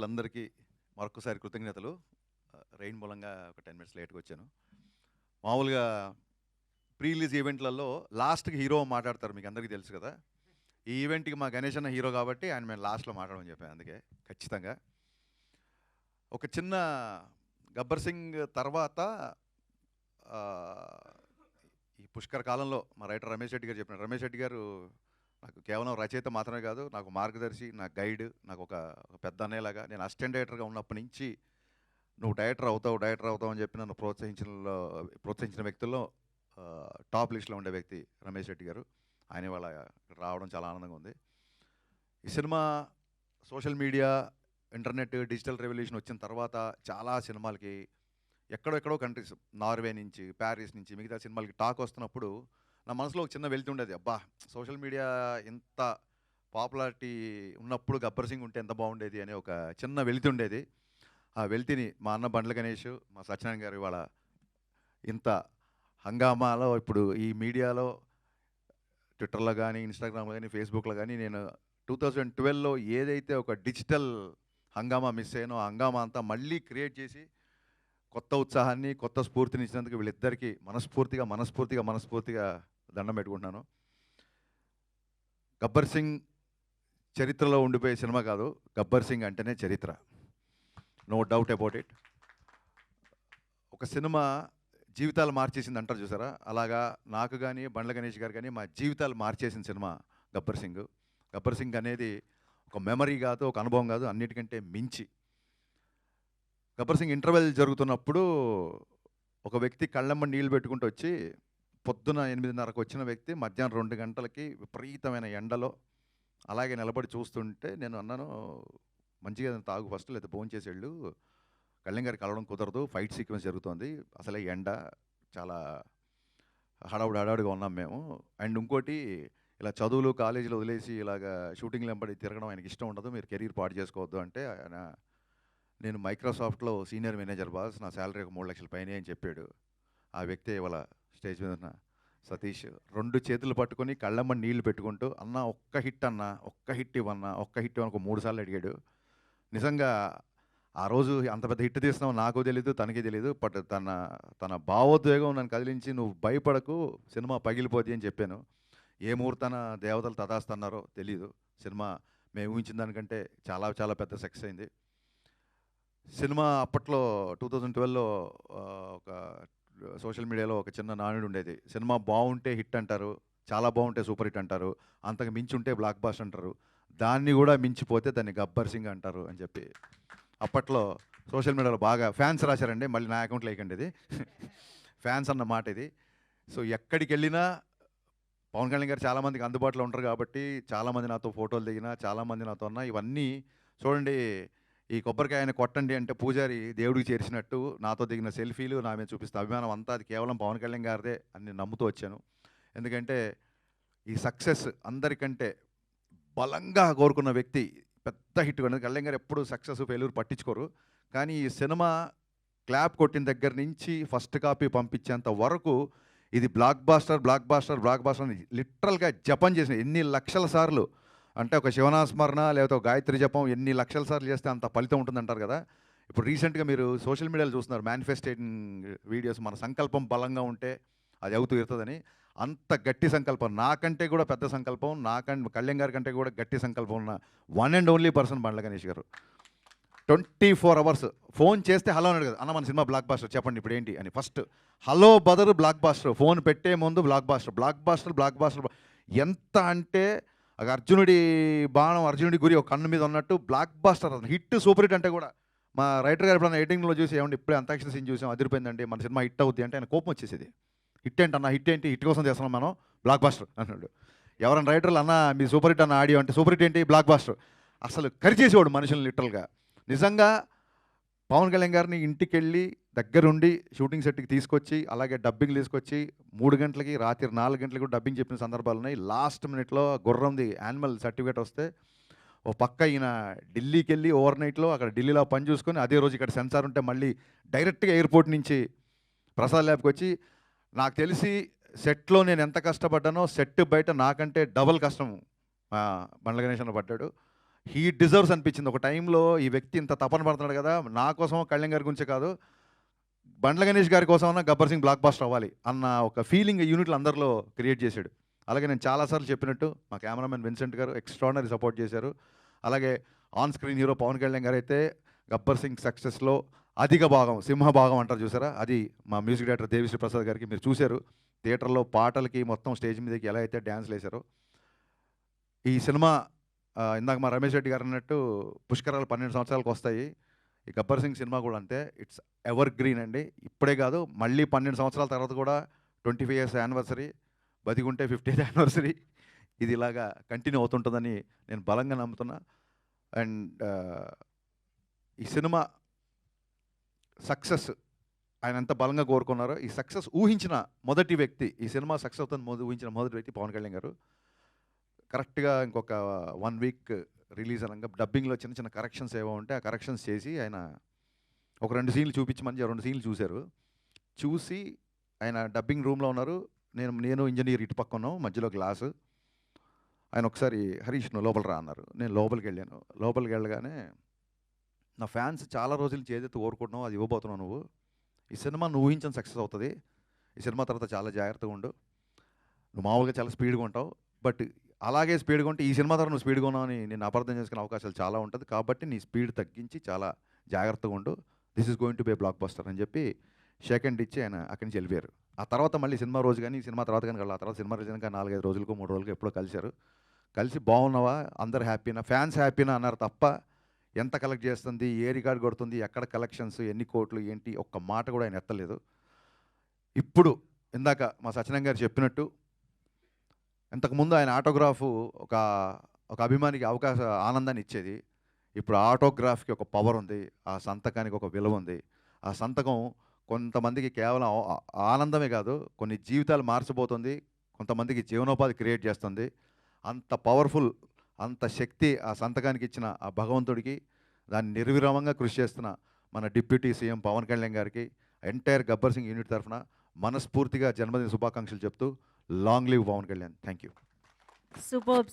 మిత్రులందరికీ మరొకసారి కృతజ్ఞతలు. రెయిన్ మూలంగా ఒక 10 మినిట్స్ లేట్‌గా వచ్చాను. మామూలుగా ప్రీ రిలీజ్ ఈవెంట్‌లలో లాస్ట్‌కి హీరో మాట్లాడతారు, మీకు అందరికీ తెలుసు కదా! ఈ ఈవెంట్‌కి మా గణేష్ అన్న హీరో కాబట్టి ఆయన మేము లాస్ట్‌లో మాట్లాడమని చెప్పాను. అందుకే ఖచ్చితంగా ఒక చిన్న గబ్బర్ సింగ్ తర్వాత ఈ పుష్కర కాలంలో మా రైటర్ రమేష్ రెడ్డి గారు చెప్పినారు. రమేష్ రెడ్డి గారు నాకు కేవలం రచయిత మాత్రమే కాదు, నాకు మార్గదర్శి, నా గైడ్, నాకు ఒక పెద్ద అన్నయ్యలాగా. నేను అసిస్టెంట్ డైరెక్టర్గా ఉన్నప్పటి నుంచి నువ్వు డైరెక్టర్ అవుతావు అని చెప్పి నన్ను ప్రోత్సహించిన వ్యక్తుల్లో టాప్ లిస్ట్లో ఉండే వ్యక్తి రమేష్ రెడ్డి గారు. ఆయన వాళ్ళ రావడం చాలా ఆనందంగా ఉంది. ఈ cinema social media, internet, digital revolution వచ్చిన తర్వాత చాలా సినిమాలకి ఎక్కడెక్కడో కంట్రీస్, నార్వే నుంచి, ప్యారిస్ నుంచి, మిగతా సినిమాలకి టాక్ వస్తున్నప్పుడు నా మనసులో ఒక చిన్న వెళ్తూ ఉండేది. అబ్బా, సోషల్ మీడియా ఇంత పాపులారిటీ ఉన్నప్పుడు గబ్బర్ సింగ్ ఉంటే ఎంత బాగుండేది అనే ఒక చిన్న వెళ్తుండేది. ఆ వెళ్తిని మా అన్న బండ్ల గణేష్, మా సత్యనారాయణ గారు ఇవాళ ఇంత హంగామాలో, ఇప్పుడు ఈ మీడియాలో ట్విట్టర్లో కానీ, ఇన్స్టాగ్రామ్లో కానీ, ఫేస్బుక్లో కానీ నేను 2012లో ఏదైతే ఒక డిజిటల్ హంగామా మిస్ అయ్యానో ఆ హంగామా అంతా మళ్ళీ క్రియేట్ చేసి కొత్త ఉత్సాహాన్ని, కొత్త స్ఫూర్తిని ఇచ్చినందుకు వీళ్ళిద్దరికీ మనస్ఫూర్తిగా దండం పెట్టుకుంటున్నాను. గబ్బర్ సింగ్ చరిత్రలో ఉండిపోయే సినిమా కాదు, గబ్బర్ సింగ్ అంటేనే చరిత్ర, నో డౌట్ అబౌట్ ఇట్. ఒక సినిమా జీవితాలు మార్చేసింది అంటారు చూసారా, అలాగా నాకు కానీ, బండ్ల గణేష్ గారు కానీ మా జీవితాలు మార్చేసిన సినిమా గబ్బర్ సింగ్. గబ్బర్ సింగ్ అనేది ఒక మెమరీ కాదు, ఒక అనుభవం కాదు, అన్నిటికంటే మించి. గబ్బర్ సింగ్ ఇంటర్వెల్ జరుగుతున్నప్పుడు ఒక వ్యక్తి కళ్ళమ్మ నీళ్ళు పెట్టుకుంటూ వచ్చి, పొద్దున 8:30కు వచ్చిన వ్యక్తి మధ్యాహ్నం 2 గంటలకి విపరీతమైన ఎండలో అలాగే నిలబడి చూస్తుంటే నేను అన్నాను, మంచిగా తాగు ఫస్ట్, లేదా భోంచేసి వెళ్ళు, కళ్యాణ్ గారికి కలవడం కుదరదు, ఫైట్ సీక్వెన్స్ జరుగుతుంది, అసలే ఎండ, చాలా హడావుడిగా ఉన్నాం మేము. అండ్ ఇంకోటి, ఇలా చదువులు కాలేజీలో వదిలేసి ఇలాగ షూటింగ్లు వెంబడి తిరగడం ఆయనకి ఇష్టం ఉండదు, మీరు కెరీర్ పాడు చేసుకోవద్దు అంటే, ఆయన నేను మైక్రోసాఫ్ట్లో సీనియర్ మేనేజర్ బాస్, నా శాలరీ ఒక 3 లక్షల పైనే అని చెప్పాడు. ఆ వ్యక్తి ఇవాళ స్టేజ్ మీద ఉన్న సతీష్ 2 చేతులు పట్టుకొని కళ్ళమ్మ నీళ్లు పెట్టుకుంటూ, అన్న ఒక్క హిట్ ఇవ్వన్నా, ఒక్క హిట్ ఇవ్వను, ఒక 3 సార్లు అడిగాడు. నిజంగా ఆ రోజు అంత పెద్ద హిట్ తీస్తున్నావు నాకు తెలీదు, తనకి తెలీదు, బట్ తన భావోద్వేగం నన్ను కదిలించి, నువ్వు భయపడకు, సినిమా పగిలిపోద్ది అని చెప్పాను. ఏ ముహూర్తాన దేవతలు తదాస్తన్నారో తెలీదు, సినిమా మేము ఊహించిన దానికంటే చాలా పెద్ద సక్సెస్ అయింది. సినిమా అప్పట్లో 2012లో ఒక సోషల్ మీడియాలో ఒక చిన్న నానుడు ఉండేది, సినిమా బాగుంటే హిట్ అంటారు, చాలా బాగుంటే సూపర్ హిట్ అంటారు, అంతకు మించి ఉంటే బ్లాక్ బాస్టర్ అంటారు, దాన్ని కూడా మించిపోతే దాన్ని గబ్బర్ సింగ్ అంటారు అని చెప్పి అప్పట్లో సోషల్ మీడియాలో బాగా ఫ్యాన్స్ రాశారండి. మళ్ళీ నా అకౌంట్లో వేయకండి ఇది ఫ్యాన్స్ అన్న మాట ఇది. సో ఎక్కడికి వెళ్ళినా పవన్ కళ్యాణ్ గారు చాలామందికి అందుబాటులో ఉంటారు కాబట్టి చాలామంది నాతో ఫోటోలు దిగినా, చాలామంది నాతో ఉన్నా, ఇవన్నీ చూడండి, ఈ కొబ్బరికాయని కొట్టండి అంటే పూజారి దేవుడికి చేర్చినట్టు నాతో దిగిన సెల్ఫీలు, నా మీద చూపిస్తే అభిమానం అంతా అది కేవలం పవన్ కళ్యాణ్ గారిదే అని నేను నమ్ముతూ వచ్చాను. ఎందుకంటే ఈ సక్సెస్ అందరికంటే బలంగా కోరుకున్న వ్యక్తి పెద్ద హిట్ కొన్నది కళ్యాణ్ గారు. ఎప్పుడు సక్సెస్ ఫెయిల్యూర్ పట్టించుకోరు, కానీ ఈ సినిమా క్లాప్ కొట్టిన దగ్గర నుంచి ఫస్ట్ కాపీ పంపించేంత వరకు ఇది బ్లాక్ బాస్టర్ అని లిటరల్గా జపం చేసిన ఎన్ని లక్షల సార్లు అంటే, ఒక శివనాస్మరణ లేకపోతే ఒక గాయత్రి జపం ఎన్ని లక్షల సార్లు చేస్తే అంత ఫలితం ఉంటుందంటారు కదా. ఇప్పుడు రీసెంట్గా మీరు సోషల్ మీడియాలో చూస్తున్నారు మేనిఫెస్టేటింగ్ వీడియోస్, మన సంకల్పం బలంగా ఉంటే అది అవుతూ ఇరుతుందని. అంత గట్టి సంకల్పం, నాకంటే కూడా పెద్ద సంకల్పం, కళ్యాణ్ గారి కంటే కూడా గట్టి సంకల్పం ఉన్న one and only person Bandla Ganesh గారు. 24 అవర్స్ ఫోన్ చేస్తే హలో అని అడగదు, అన్న మన సినిమా బ్లాక్ బాస్టర్ చెప్పండి ఇప్పుడు ఏంటి అని. ఫస్ట్ హలో బదరు బ్లాక్ బాస్టర్, ఫోన్ పెట్టే ముందు బ్లాక్ బాస్టర్ ఎంత అంటే అర్జునుడి బాణం అర్జునుడి గురి ఒక కన్ను మీద ఉన్నట్టు blockbuster, hit super hit అంటే కూడా మా రైటర్ గారు ఎప్పుడన్నా ఎడిటింగ్లో చూసి, ఏమంటే ఇప్పుడే అంతాక్షరి సీన్ చూసాం అదిరిపోయిందండి, మన సినిమా హిట్ అవుద్ది అంటే ఆయన కోపం వచ్చేసేది. హిట్ ఏంటన్నా, హిట్ కోసం చేస్తున్నాం మనం, బ్లాక్ బాస్టర్ అన్నాడు. ఎవరైనా రైటర్లు అన్న మీ సూపర్ హిట్ అన్న ఆడియో అంటే సూపర్ హిట్ ఏంటి, బ్లాక్ బాస్టర్. అసలు కరిచేసేవాడు మనుషులు లిటరల్గా. నిజంగా పవన్ కళ్యాణ్ గారిని ఇంటికి వెళ్ళి దగ్గరుండి షూటింగ్ సెట్కి తీసుకొచ్చి, అలాగే డబ్బింగ్ తీసుకొచ్చి 3 గంటలకి రాత్రి 4 గంటలకి కూడా డబ్బింగ్ చెప్పిన సందర్భాలు ఉన్నాయి. లాస్ట్ మినిట్లో గుర్రంది యానిమల్ సర్టిఫికేట్ వస్తే ఓ పక్క ఈయన ఢిల్లీకి వెళ్ళి ఓవర్ నైట్లో అక్కడ ఢిల్లీలో పని చూసుకొని, అదే రోజు ఇక్కడ సెన్సార్ ఉంటే మళ్ళీ డైరెక్ట్గా ఎయిర్పోర్ట్ నుంచి ప్రసాద్ ల్యాబ్కి వచ్చి, నాకు తెలిసి సెట్లో నేను ఎంత కష్టపడ్డానో సెట్ బయట నాకంటే డబల్ కష్టం బండ్ల గణేష్ అన్న పడ్డాడు. హీ డిజర్వ్స్ అనిపించింది. ఒక టైంలో ఈ వ్యక్తి ఇంత తపన పడుతున్నాడు కదా! నా కోసం కళ్యాణ్ గారి గురించే కాదు, బండ్ల గణేష్ గారి కోసమన్నా 'గబ్బర్ సింగ్' బ్లాక్ బస్టర్ అవ్వాలి అన్న ఒక ఫీలింగ్ యూనిట్లు అందరిలో క్రియేట్ చేశాడు. అలాగే నేను చాలా సార్లు చెప్పినట్టు మా కెమెరామెన్ విన్సెంట్ గారు ఎక్స్ట్రార్డినరీ సపోర్ట్ చేశారు. అలాగే on screen hero Pawan Kalyan గారు అయితే 'గబ్బర్ సింగ్' సక్సెస్‌లో అధిక భాగం, సింహభాగం అంటారు చూసారా? అది మా మ్యూజిక్ డైరెక్టర్ దేవిశ్రీ ప్రసాద్ గారికి మీరు చూశారు. థియేటర్‌లో పాటలకి మొత్తం స్టేజ్ మీదకి ఎలా అయితే డాన్స్‌లేసారో. ఈ సినిమా ఇందాక మా రమేష్ రెడ్డి గారు అన్నట్టు పుష్కరాలు 12 సంవత్సరాలకు వస్తాయి. ఈ 'గబ్బర్ సింగ్' సినిమా కూడా అంతే. ఇట్స్ ఎవర్ గ్రీన్ అండి. ఇప్పుడే కాదు, మళ్ళీ 12 సంవత్సరాల తర్వాత కూడా 25 ఇయర్స్ యానివర్సరీ, బతికుంటే 50th యానివర్సరీ ఇది ఇలాగా కంటిన్యూ అవుతుంటుందని నేను బలంగా నమ్ముతున్నా. అండ్ ఈ సినిమా సక్సెస్ ఆయన ఎంత బలంగా కోరుకున్నారో, ఈ సక్సెస్ ఊహించిన మొదటి వ్యక్తి, ఈ సినిమా సక్సెస్ అవుతుంది ఊహించిన మొదటి వ్యక్తి పవన్ కళ్యాణ్ గారు. కరెక్ట్‌గా ఇంకొక 1 వీక్ రిలీజ్ అనంగా డబ్బింగ్‌లో చిన్న చిన్న కరెక్షన్స్ ఏవో ఉంటే ఆ కరెక్షన్స్ చేసి ఆయన ఒక 2 సీన్లు చూపించమని 2 సీన్లు చూశారు. చూసి ఆయన డబ్బింగ్ రూమ్‌లో ఉన్నారు. నేను ఇంజినీర్ ఇటు పక్క ఉన్నాం. మధ్యలో గ్లాసు. ఆయన ఒకసారి "హరీష్ నువ్వు లోపలికి రా" అన్నారు. నేను లోపలికెళ్ళాను. లోపలికెళ్ళగానే "నా ఫ్యాన్స్ చాలా రోజుల నుంచి ఏదైతే కోరుకుంటున్నావో అది ఇవ్వబోతున్నావు నువ్వు. ఈ సినిమా నువ్వు ఊహించిన సక్సెస్ అవుతది. ఈ సినిమా తర్వాత చాలా జాగ్రత్తగా ఉండు. నువ్వు మామూలుగా చాలా స్పీడ్‌గా ఉంటావు. బట్ అలాగే స్పీడ్‌గా ఉంటే ఈ సినిమా ద్వారా నువ్వు స్పీడ్‌గా ఉన్నావని నిన్ను అపార్థం చేసుకునే అవకాశాలు చాలా ఉంటది. కాబట్టి నీ స్పీడ్ తగ్గించి చాలా జాగ్రత్తగా ఉండు. This is going to be a block buster" అని చెప్పి షేక్ హ్యాండ్ ఇచ్చి ఆయన అక్కడి నుంచి వెళ్ళిపోయారు. ఆ తర్వాత మళ్ళీ సినిమా రోజు గాని, సినిమా తర్వాత గాని ఆ తర్వాత సినిమా రిలీజ్ అయినాక 4, 5 రోజులకో, 3 రోజులకో ఎప్పుడో కలిసారు. కలిసి "బాగున్నావా? అందరూ హ్యాపీనా? ఫ్యాన్స్ హ్యాపీనా?" అన్నారు తప్ప ఎంత కలెక్ట్ చేస్తుంది, ఏ రికార్డ్ కొడుతుంది, ఎక్కడ కలెక్షన్స్, ఎన్ని కోట్లు, ఏంటి ఒక్క మాట కూడా ఆయన ఎత్తలేదు. ఇప్పుడు ఇందాక మా సత్యనారాయణ గారు చెప్పినట్టు ఇంతకుముందు ఆయన ఆటోగ్రాఫు ఒక ఒక అభిమానికి ఆనందాన్ని ఇచ్చేది. ఇప్పుడు ఆటోగ్రాఫ్‌కి ఒక పవర్ ఉంది. ఆ సంతకానికి ఒక విలువ ఉంది. ఆ సంతకం కొంతమందికి కేవలం ఆనందమే కాదు, కొన్ని జీవితాలు మార్చబోతుంది. కొంతమందికి జీవనోపాధి క్రియేట్ చేస్తుంది. అంత పవర్‌ఫుల్, అంత శక్తి ఆ సంతకానికి ఇచ్చిన ఆ భగవంతుడికి, దాన్ని నిర్విరామంగా కృషి చేస్తున్న మన డిప్యూటీ సీఎం పవన్ కళ్యాణ్ గారికి, ఎంటైర్ 'గబ్బర్ సింగ్' యూనిట్ తరఫున మనస్ఫూర్తిగా జన్మదిన శుభాకాంక్షలు చెప్తూ long live Pawan Kalyan. Thank you. Superb!